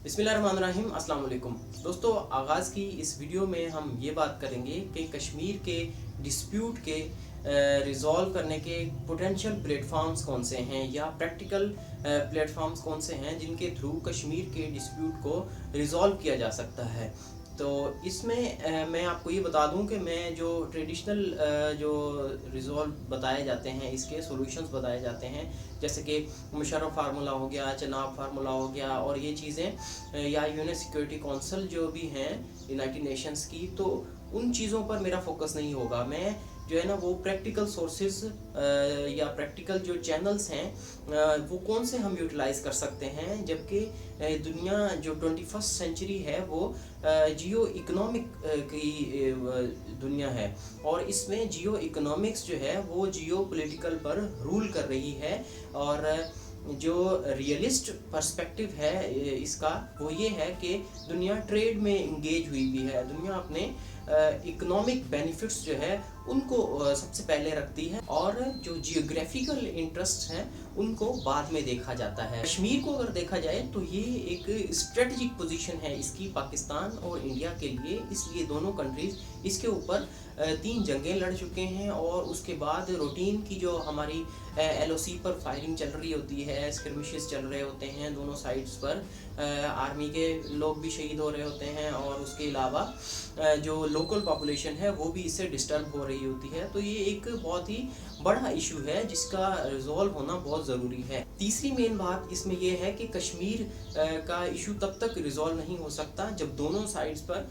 बिस्मिल्लाहिर्रहमानिर्रहीम, अस्सलाम वालेकुम। दोस्तों, आगाज़ की इस वीडियो में हम ये बात करेंगे कि कश्मीर के डिस्प्यूट के रिज़ॉल्व करने के पोटेंशियल प्लेटफॉर्म्स कौन से हैं या प्रैक्टिकल प्लेटफॉर्म्स कौन से हैं जिनके थ्रू कश्मीर के डिस्प्यूट को रिज़ॉल्व किया जा सकता है। तो इसमें मैं आपको ये बता दूं कि मैं जो ट्रेडिशनल जो रिज़ॉल्व बताए जाते हैं, इसके सॉल्यूशंस बताए जाते हैं, जैसे कि मुशर्रफ फार्मूला हो गया, चनाब फार्मूला हो गया और ये चीज़ें, या यूएन सिक्योरिटी काउंसिल जो भी हैं यूनाइटेड नेशंस की, तो उन चीज़ों पर मेरा फोकस नहीं होगा। मैं जो है ना वो प्रैक्टिकल सोर्सेज या प्रैक्टिकल जो चैनल्स हैं वो कौन से हम यूटिलाइज़ कर सकते हैं, जबकि दुनिया जो 21st सेंचुरी है वो जियो इकोनॉमिक की दुनिया है और इसमें जियो इकोनॉमिक्स जो है वो जियो पॉलिटिकल पर रूल कर रही है। और जो रियलिस्ट पर्सपेक्टिव है इसका वो ये है कि दुनिया ट्रेड में इंगेज हुई भी है, दुनिया अपने इकोनॉमिक बेनिफिट्स जो है उनको सबसे पहले रखती है और जो जियोग्राफिकल इंटरेस्ट हैं उनको बाद में देखा जाता है। कश्मीर को अगर देखा जाए तो ये एक स्ट्रेटजिक पोजीशन है इसकी पाकिस्तान और इंडिया के लिए, इसलिए दोनों कंट्रीज इसके ऊपर 3 जंगें लड़ चुके हैं और उसके बाद रूटीन की जो हमारी LOC पर फायरिंग चल रही होती है, स्क्रिमिशेस चल रहे होते हैं दोनों साइड्स पर, आर्मी के लोग भी शहीद हो रहे होते हैं और उसके अलावा जो लोकल पॉपुलेशन है वो भी इससे डिस्टर्ब हो रही होती है। तो ये एक बहुत ही बड़ा इशू है जिसका रिजॉल्व होना बहुत ज़रूरी है। तीसरी मेन बात इसमें यह है कि कश्मीर का इशू तब तक रिजॉल्व नहीं हो सकता जब दोनों साइड्स पर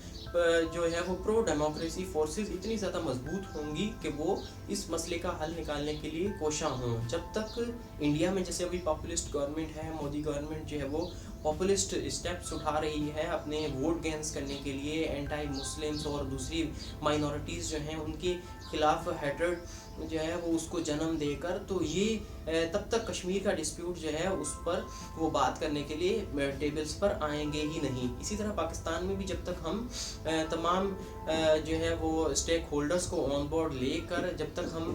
जो है वो प्रो डेमोक्रेसी फोर्सेस इतनी ज़्यादा मजबूत होंगी कि वो इस मसले का हल निकालने के लिए कोशा हों। जब तक इंडिया में जैसे अभी पॉपुलिस्ट गवर्नमेंट है, मोदी गवर्नमेंट जो है वो पॉपुलिस्ट स्टेप्स उठा रही है अपने वोट गेन्स करने के लिए, एंटी मुस्लिम्स और दूसरी माइनॉरिटीज़ जो हैं उनके खिलाफ हेट्रेड जो है वो उसको जन्म देकर, तो ये तब तक कश्मीर का डिस्प्यूट जो है उस पर वो बात करने के लिए टेबल्स पर आएंगे ही नहीं। इसी तरह पाकिस्तान में भी जब तक हम तमाम जो है वो स्टेक होल्डर्स को ऑन बोर्ड लेकर जब तक हम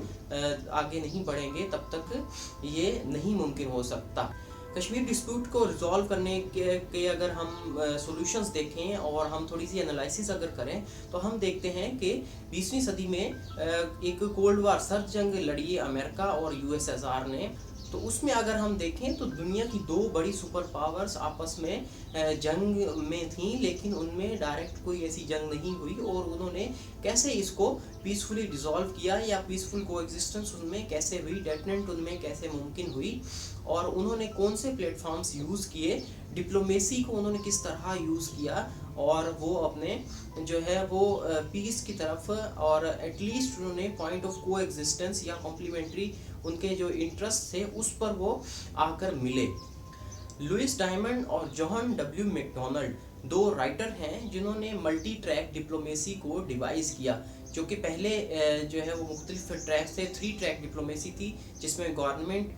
आगे नहीं बढ़ेंगे तब तक ये नहीं मुमकिन हो सकता। कश्मीर डिस्प्यूट को रिजॉल्व करने के अगर हम सॉल्यूशंस देखें और हम थोड़ी सी एनालिसिस अगर करें तो हम देखते हैं कि 20वीं सदी में एक कोल्ड वार सर्द जंग लड़ी अमेरिका और USSR ने। तो उसमें अगर हम देखें तो दुनिया की 2 बड़ी सुपर पावर्स आपस में जंग में थीं, लेकिन उनमें डायरेक्ट कोई ऐसी जंग नहीं हुई और उन्होंने कैसे इसको पीसफुली डिसॉल्व किया या पीसफुल कोएग्जिस्टेंस उनमें कैसे हुई, डेटनेंट उनमें कैसे मुमकिन हुई और उन्होंने कौन से प्लेटफॉर्म्स यूज़ किए, डिप्लोमेसी को उन्होंने किस तरह यूज़ किया और वो अपने जो है वो पीस की तरफ और एटलीस्ट उन्होंने पॉइंट ऑफ कोएग्जिस्टेंस या कॉम्प्लीमेंट्री उनके जो इंटरेस्ट थे उस पर वो आकर मिले। लुइस डायमंड और जॉन W मैकडोनाल्ड 2 राइटर हैं जिन्होंने मल्टी ट्रैक डिप्लोमेसी को डिवाइस किया, जो कि पहले जो है वो मुख्तलिफ ट्रैक से 3 ट्रैक डिप्लोमेसी थी जिसमें गवर्नमेंट,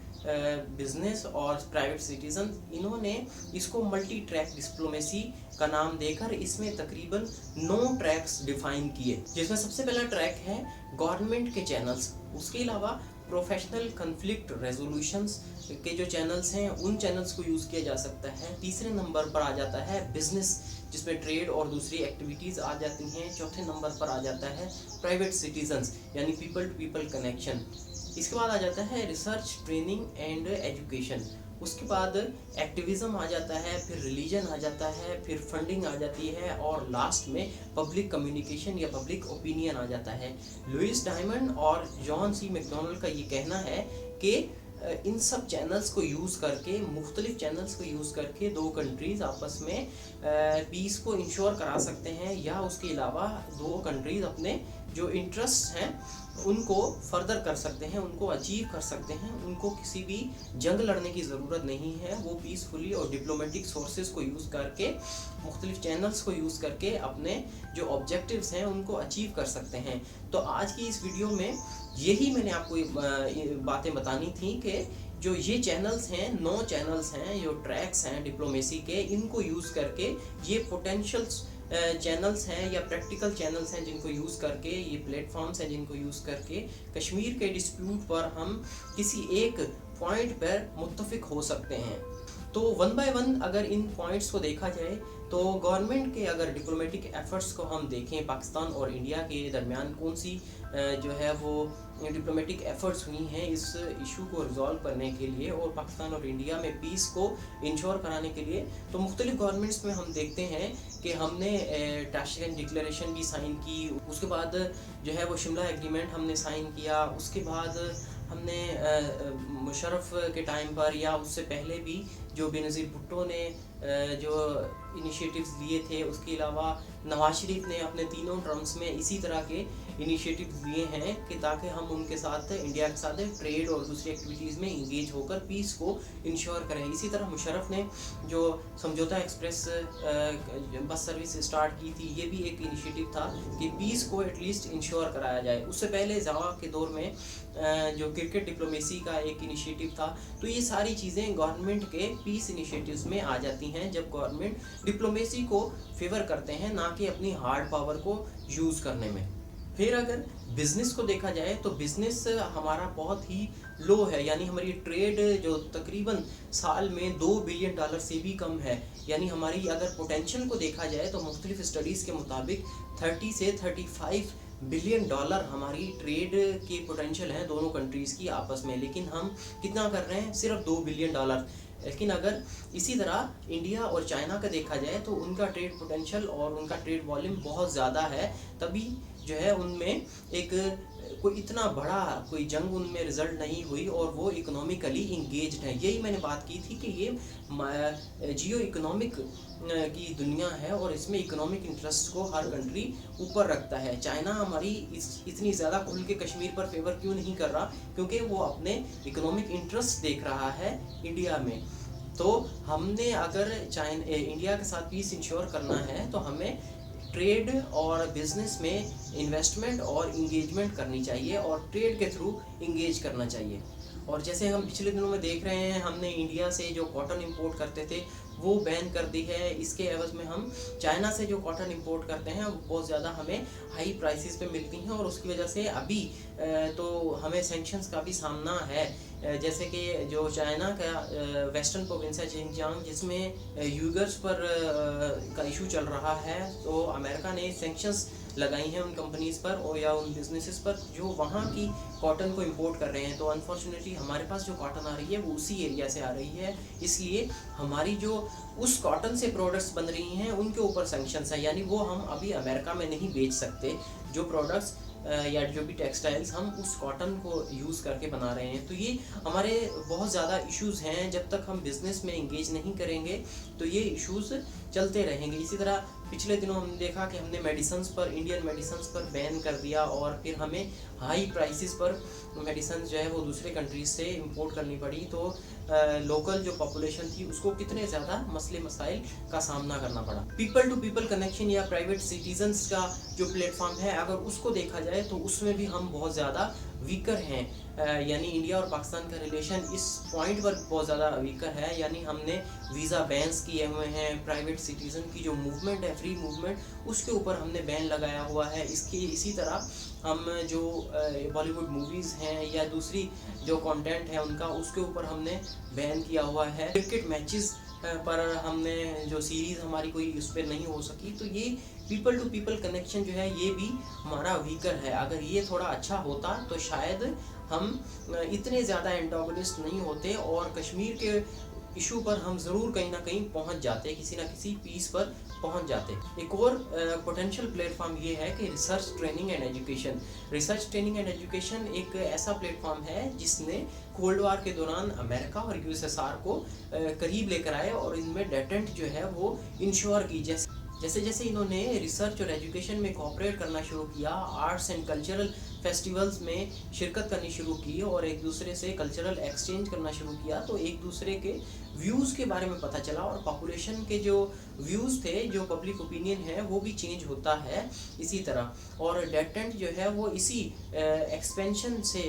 बिजनेस और प्राइवेट सिटीजन। इन्होंने इसको मल्टी ट्रैक डिप्लोमेसी का नाम देकर इसमें तकरीबन 9 ट्रैक्स डिफाइन किए, जिसमें सबसे पहला ट्रैक है गवर्नमेंट के चैनल्स, उसके अलावा प्रोफेशनल कन्फ्लिक्ट रेजोल्यूशंस के जो चैनल्स हैं उन चैनल्स को यूज़ किया जा सकता है। तीसरे नंबर पर आ जाता है बिजनेस, जिसमें ट्रेड और दूसरी एक्टिविटीज़ आ जाती हैं। चौथे नंबर पर आ जाता है प्राइवेट सिटीजन्स यानी पीपल टू पीपल कनेक्शन। इसके बाद आ जाता है रिसर्च, ट्रेनिंग एंड एजुकेशन। उसके बाद एक्टिविज़म आ जाता है, फिर रिलीजन आ जाता है, फिर फंडिंग आ जाती है और लास्ट में पब्लिक कम्युनिकेशन या पब्लिक ओपिनियन आ जाता है। लुइस डायमंड और जॉन C मैकडोनाल्ड का ये कहना है कि इन सब चैनल्स को यूज़ करके, मुख्तलिफ चैनल्स को यूज़ करके 2 कंट्रीज़ आपस में पीस को इंश्योर करा सकते हैं या उसके अलावा 2 कंट्रीज़ अपने जो इंटरेस्ट हैं उनको फर्दर कर सकते हैं, उनको अचीव कर सकते हैं। उनको किसी भी जंग लड़ने की ज़रूरत नहीं है, वो पीसफुली और डिप्लोमेटिक सोर्सेज को यूज़ करके, मुख्तलिफ चैनल्स को यूज़ करके अपने जो ऑब्जेक्टिव्स हैं उनको अचीव कर सकते हैं। तो आज की इस वीडियो में यही मैंने आपको बातें बतानी थी कि जो ये चैनल्स हैं, 9 चैनल्स हैं, जो ट्रैक्स हैं डिप्लोमेसी के, इनको यूज़ करके ये पोटेंशियल चैनल्स हैं या प्रैक्टिकल चैनल्स हैं जिनको यूज़ करके, ये प्लेटफॉर्म्स हैं जिनको यूज़ करके कश्मीर के डिस्प्यूट पर हम किसी एक पॉइंट पर मुत्तफिक हो सकते हैं। तो वन बाय वन अगर इन पॉइंट्स को देखा जाए तो गवर्नमेंट के अगर डिप्लोमेटिक एफर्ट्स को हम देखें, पाकिस्तान और इंडिया के दरमियान कौन सी जो है वो डिप्लोमेटिक एफर्ट्स हुई हैं इस इशू को रिजॉल्व करने के लिए और पाकिस्तान और इंडिया में पीस को इंश्योर कराने के लिए, तो मुख्तलिफ गवर्नमेंट्स में हम देखते हैं कि हमने टाशकंद डिक्लेरेशन भी साइन की, उसके बाद जो है वो शिमला एग्रीमेंट हमने साइन किया, उसके बाद हमने मुशर्रफ के टाइम पर या उससे पहले भी जो बेनज़ीर भुट्टो ने जो इनिशिएटिव्स लिए थे, उसके अलावा नवाज शरीफ ने अपने तीनों टर्म्स में इसी तरह के इनिशिएटिव्स लिए हैं कि ताकि हम उनके साथ, इंडिया के साथ ट्रेड और दूसरी एक्टिविटीज़ में इंगेज होकर पीस को इंश्योर करें। इसी तरह मुशर्रफ ने जो समझौता एक्सप्रेस बस सर्विस स्टार्ट की थी, ये भी एक इनिशिएटिव था कि पीस को एटलीस्ट इंश्योर कराया जाए। उससे पहले जवा के दौर में जो क्रिकेट डिप्लोमेसी का एक इनिशिएटिव था। तो ये सारी चीज़ें गवर्नमेंट के पीस इनिशिएटिव्स में आ जाती हैं जब गवर्नमेंट डिप्लोमेसी को फेवर करते हैं, ना कि अपनी हार्ड पावर को यूज़ करने में। फिर अगर बिज़नेस को देखा जाए तो बिज़नेस हमारा बहुत ही लो है, यानी हमारी ट्रेड जो तकरीबन साल में $2 बिलियन से भी कम है। यानी हमारी अगर पोटेंशियल को देखा जाए तो मुख्तलिफ स्टडीज़ के मुताबिक 30 से 35 बिलियन डॉलर हमारी ट्रेड की पोटेंशियल है दोनों कंट्रीज़ की आपस में, लेकिन हम कितना कर रहे हैं, सिर्फ $2 बिलियन। लेकिन अगर इसी तरह इंडिया और चाइना का देखा जाए तो उनका ट्रेड पोटेंशियल और उनका ट्रेड वॉल्यूम बहुत ज़्यादा है, तभी जो है उनमें एक कोई इतना बड़ा कोई जंग उनमें रिजल्ट नहीं हुई और वो इकोनॉमिकली इंगेज्ड है। यही मैंने बात की थी कि ये जियो इकोनॉमिक की दुनिया है और इसमें इकोनॉमिक इंटरेस्ट को हर कंट्री ऊपर रखता है। चाइना हमारी इतनी ज़्यादा खुल के कश्मीर पर फेवर क्यों नहीं कर रहा, क्योंकि वो अपने इकोनॉमिक इंटरेस्ट देख रहा है इंडिया में। तो हमने अगर इंडिया के साथ पीस इंश्योर करना है तो हमें ट्रेड और बिज़नेस में इन्वेस्टमेंट और इंगेजमेंट करनी चाहिए और ट्रेड के थ्रू इंगेज करना चाहिए। और जैसे हम पिछले दिनों में देख रहे हैं, हमने इंडिया से जो कॉटन इंपोर्ट करते थे वो बैन कर दी है। इसके एवज़ में हम चाइना से जो कॉटन इंपोर्ट करते हैं वो बहुत ज़्यादा हमें हाई प्राइसेस पे मिलती हैं और उसकी वजह से अभी तो हमें सैंक्शंस का भी सामना है। जैसे कि जो चाइना का वेस्टर्न प्रोविंस है जिनजियांग, जिसमें यूगर्स पर का इशू चल रहा है, तो अमेरिका ने सैंक्शंस लगाई हैं उन कंपनीज़ पर और या उन बिजनेसेस पर जो वहाँ की कॉटन को इंपोर्ट कर रहे हैं। तो अनफॉर्चुनेटली हमारे पास जो कॉटन आ रही है वो उसी एरिया से आ रही है, इसलिए हमारी जो उस कॉटन से प्रोडक्ट्स बन रही हैं उनके ऊपर सैंक्शंस हैं, यानी वो हम अभी अमेरिका में नहीं बेच सकते। जो प्रोडक्ट्स या जो भी टेक्सटाइल्स हम उस कॉटन को यूज़ करके बना रहे हैं। तो ये हमारे बहुत ज़्यादा इश्यूज़ हैं, जब तक हम बिज़नेस में इंगेज नहीं करेंगे तो ये इश्यूज़ चलते रहेंगे। इसी तरह पिछले दिनों हमने देखा कि हमने मेडिसिन्स पर, इंडियन मेडिसिन्स पर बैन कर दिया और फिर हमें हाई प्राइसेस पर मेडिसिन जो है वो दूसरे कंट्रीज से इंपोर्ट करनी पड़ी। तो लोकल जो पॉपुलेशन थी उसको कितने ज़्यादा मसले मसाइल का सामना करना पड़ा। पीपल टू पीपल कनेक्शन या प्राइवेट सिटीजन्स का जो प्लेटफॉर्म है, अगर उसको देखा जाए तो उसमें भी हम बहुत ज़्यादा वीकर हैं। यानी इंडिया और पाकिस्तान का रिलेशन इस पॉइंट पर बहुत ज़्यादा वीकर है। यानी हमने वीज़ा बैन्स किए हुए हैं, प्राइवेट सिटीज़न की जो मूवमेंट है, फ्री मूवमेंट, उसके ऊपर हमने बैन लगाया हुआ है। इसी तरह हम जो बॉलीवुड मूवीज़ हैं या दूसरी जो कंटेंट है उनका, उसके ऊपर हमने बैन किया हुआ है। क्रिकेट मैचेस पर हमने जो सीरीज़ हमारी कोई उस पर नहीं हो सकी। तो ये पीपल टू पीपल कनेक्शन जो है ये भी हमारा वीकर है। अगर ये थोड़ा अच्छा होता तो शायद हम इतने ज़्यादा एंटागोनिस्ट नहीं होते और कश्मीर के इशू पर हम ज़रूर कहीं ना कहीं पहुंच जाते, किसी ना किसी पीस पर पहुंच जाते। एक और पोटेंशियल प्लेटफॉर्म ये है कि research training and education. Research training and education एक ऐसा प्लेटफॉर्म है जिसने कोल्ड वार के दौरान अमेरिका और यूएसएसआर को करीब लेकर आए और इनमें डेटेंट जो है वो इंश्योर की। जैसे जैसे इन्होंने रिसर्च और एजुकेशन में कोऑपरेट करना शुरू किया, आर्ट्स एंड कल्चरल फेस्टिवल्स में शिरकत करनी शुरू की और एक दूसरे से कल्चरल एक्सचेंज करना शुरू किया, तो एक दूसरे के व्यूज़ के बारे में पता चला और पॉपुलेशन के जो व्यूज़ थे, जो पब्लिक ओपिनियन है, वो भी चेंज होता है इसी तरह। और डेटेंट जो है वो इसी एक्सपेंशन से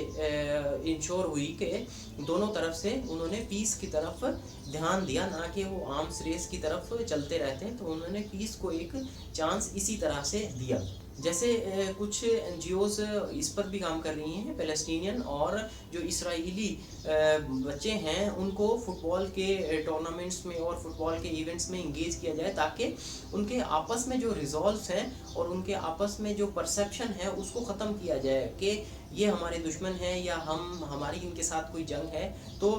इंश्योर हुई कि दोनों तरफ से उन्होंने पीस की तरफ ध्यान दिया, ना कि वो आर्म्स रेस की तरफ चलते रहते हैं। तो उन्होंने पीस को एक चांस इसी तरह से दिया। جیسے کچھ NGOs اس پر بھی کام کر رہی ہیں، پیلسٹینین اور جو اسرائیلی بچے ہیں ان کو فٹ بال کے ٹورنامنٹس میں اور فٹ بال کے ایونٹس میں انگیج کیا جائے، تاکہ ان کے آپس میں جو ریزولوز ہیں اور ان کے آپس میں جو پرسیپشن ہے اس کو ختم کیا جائے کہ یہ ہمارے دشمن ہیں یا ہماری ان کے ساتھ کوئی جنگ ہے. تو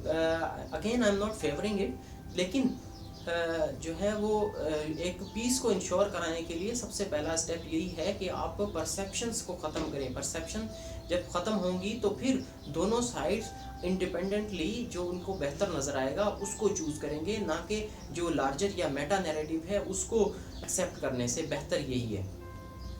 again I am not favouring it, لیکن جو ہے وہ ایک پیس کو انشور کرانے کے لیے سب سے پہلا اسٹیپ یہی ہے کہ آپ پرسیپشنز کو ختم کریں. پرسیپشن جب ختم ہوں گی تو پھر دونوں سائڈز انڈیپینڈنٹلی جو ان کو بہتر نظر آئے گا اس کو چوز کریں گے، نہ کہ جو لارجر یا میٹا نیریٹو ہے اس کو ایکسیپٹ کرنے سے. بہتر یہی ہے.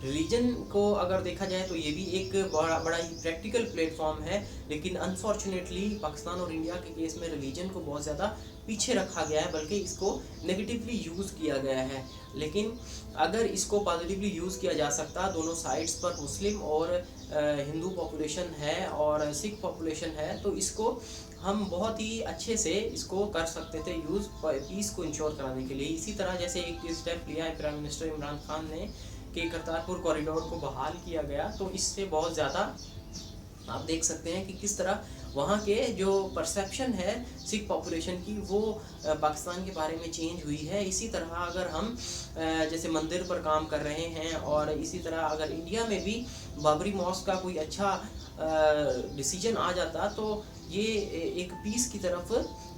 ریلیجن کو اگر دیکھا جائے تو یہ بھی ایک بڑا ہی پریکٹیکل پلیٹ فارم ہے، لیکن انفارچونیٹلی پاکستان اور انڈیا کے کیس میں ریلیجن کو بہت زیادہ پیچھے رکھا گیا ہے، بلکہ اس کو نیگیٹیولی یوز کیا گیا ہے. لیکن اگر اس کو پازیٹیولی یوز کیا جا سکتا، دونوں سائڈز پر مسلم اور ہندو پاپولیشن ہے اور سکھ پاپولیشن ہے، تو اس کو ہم بہت ہی اچھے سے اس کو کر سکتے تھے یوز پیس کو انشور کرانے کے لیے. اسی طرح جیسے ایک اسٹیپ لیا ہے پرائم منسٹر عمران خان نے کہ کرتارپور کوریڈور کو بحال کیا گیا، تو اس سے بہت زیادہ آپ دیکھ سکتے ہیں کہ کس طرح وہاں کے جو پرسیپشن ہے سکھ پاپولیشن کی وہ پاکستان کے بارے میں چینج ہوئی ہے. اسی طرح اگر ہم جیسے مندر پر کام کر رہے ہیں، اور اسی طرح اگر انڈیا میں بھی بابری ماسک کا کوئی اچھا ڈیسیجن آ جاتا تو یہ ایک پیس کی طرف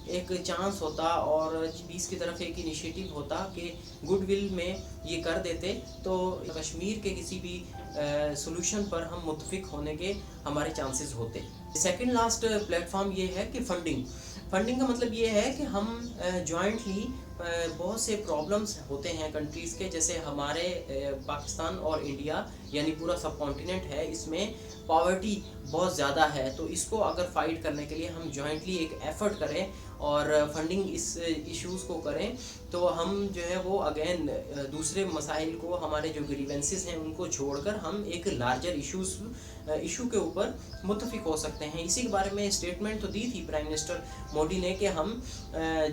ایک چانس ہوتا اور پیس کی طرف ایک انیشیٹو ہوتا کہ گڈ ول میں یہ کر دیتے، تو کشمیر کے کسی بھی سولوشن پر ہم متفق ہونے کے ہمارے چانسز ہوتے. سیکنڈ لاسٹ پلیٹ فارم یہ ہے کہ فنڈنگ کا مطلب یہ ہے کہ ہم جوائنٹلی بہت سے پرابلمس ہوتے ہیں کنٹریز کے، جیسے ہمارے پاکستان اور انڈیا یعنی پورا سب کانٹیننٹ ہے، اس میں پاورٹی بہت زیادہ ہے. تو اس کو اگر فائٹ کرنے کے لیے ہم جوائنٹلی ایک ایفرٹ کریں اور فنڈنگ اس ایشوز کو کریں، تو ہم جو ہے وہ اگین دوسرے مسائل کو، ہمارے جو گریونسز ہیں ان کو چھوڑ کر ہم ایک لارجر ایشو کے اوپر متفق ہو سکتے ہیں. اسی کے بارے میں اسٹیٹمنٹ تو دی تھی پرائم منسٹر مودی نے کہ ہم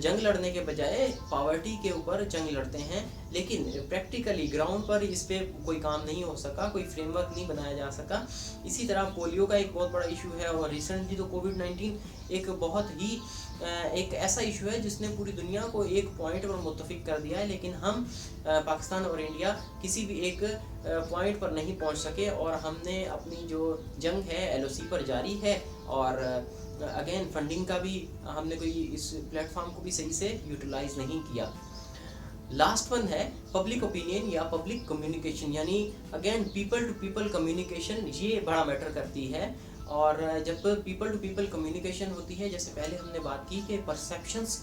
جنگ لڑنے کے بجائے پاورٹی کے اوپر جنگ لڑتے ہیں، لیکن پریکٹیکلی گراؤنڈ پر اس پہ کوئی کام نہیں ہو سکا، کوئی فریم ورک نہیں بنایا جا سکا. اسی طرح پولیو کا ایک بہت بڑا ایشو ہے، اور ریسنٹلی تو کووڈ-19 ایک بہت ہی ایک ایسا ایشو ہے جس نے پوری دنیا کو ایک پوائنٹ پر متفق کر دیا ہے، لیکن ہم پاکستان اور انڈیا کسی بھی ایک پوائنٹ پر نہیں پہنچ سکے، اور ہم نے اپنی جو جنگ ہے LOC پر جاری ہے. اور اگین فنڈنگ کا بھی ہم نے کوئی اس پلیٹ فارم کو بھی صحیح سے یوٹیلائز نہیں کیا. لاسٹ ون ہے پبلک اوپینین یا پبلک کمیونیکیشن، یعنی again people to people communication, یہ بڑا میٹر کرتی ہے. اور جب پیپل ٹو پیپل کمیونیکیشن ہوتی ہے، جیسے پہلے ہم نے بات کی کہ پرسیپشنز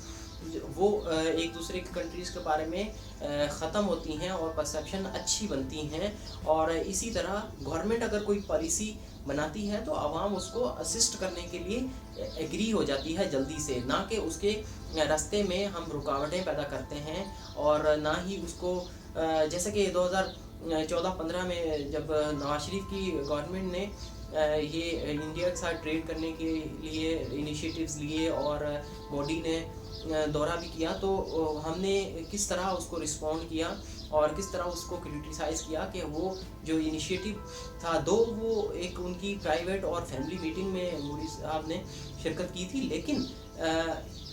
وہ ایک دوسرے کی کنٹریز کے بارے میں ختم ہوتی ہیں اور پرسیپشن اچھی بنتی ہیں. اور اسی طرح گورنمنٹ اگر کوئی پالیسی بناتی ہے تو عوام اس کو اسسٹ کرنے کے لیے ایگری ہو جاتی ہے جلدی سے، نہ کہ اس کے راستے میں ہم رکاوٹیں پیدا کرتے ہیں. اور نہ ہی اس کو جیسے کہ 2014-15 میں جب نواز شریف کی گورنمنٹ نے یہ انڈیا کے ساتھ ٹریڈ کرنے کے لیے انیشیٹیوز لیے اور مودی نے دورہ بھی کیا، تو ہم نے کس طرح اس کو رسپونڈ کیا اور کس طرح اس کو کرٹیسائز کیا کہ وہ جو انیشیٹو تھا، دو وہ ایک ان کی پرائیویٹ اور فیملی میٹنگ میں مودی صاحب نے شرکت کی تھی، لیکن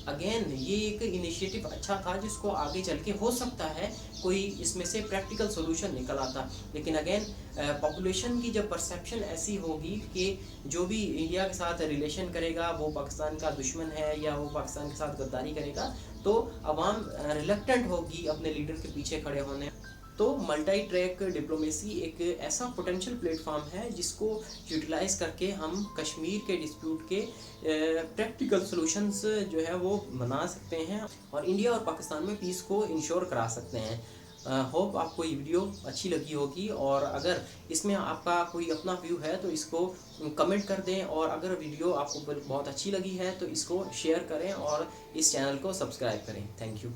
اگین یہ ایک انیشیٹو اچھا تھا جس کو آگے چل کے ہو سکتا ہے کوئی اس میں سے پریکٹیکل سولوشن نکل آتا. لیکن اگین پاپولیشن کی جب پرسیپشن ایسی ہوگی کہ جو بھی انڈیا کے ساتھ ریلیشن کرے گا وہ پاکستان کا دشمن ہے یا وہ پاکستان کے ساتھ غداری کرے گا، تو عوام ریلکٹنٹ ہوگی اپنے لیڈر کے پیچھے کھڑے ہونے. تو ملٹی ٹریک ڈپلومیسی ایک ایسا پوٹینشیل پلیٹ فارم ہے جس کو یوٹیلائز کر کے ہم کشمیر کے ڈسپیوٹ کے پریکٹیکل سولوشنز جو ہے وہ بنا سکتے ہیں اور انڈیا اور پاکستان میں پیس کو انشور کرا سکتے ہیں. ہوپ آپ کو یہ ویڈیو اچھی لگی ہوگی، اور اگر اس میں آپ کا کوئی اپنا ویو ہے تو اس کو کمنٹ کر دیں، اور اگر ویڈیو آپ کو بہت اچھی لگی ہے تو اس کو شیئر کریں اور اس چینل کو سبسکرائب کریں. Thank you.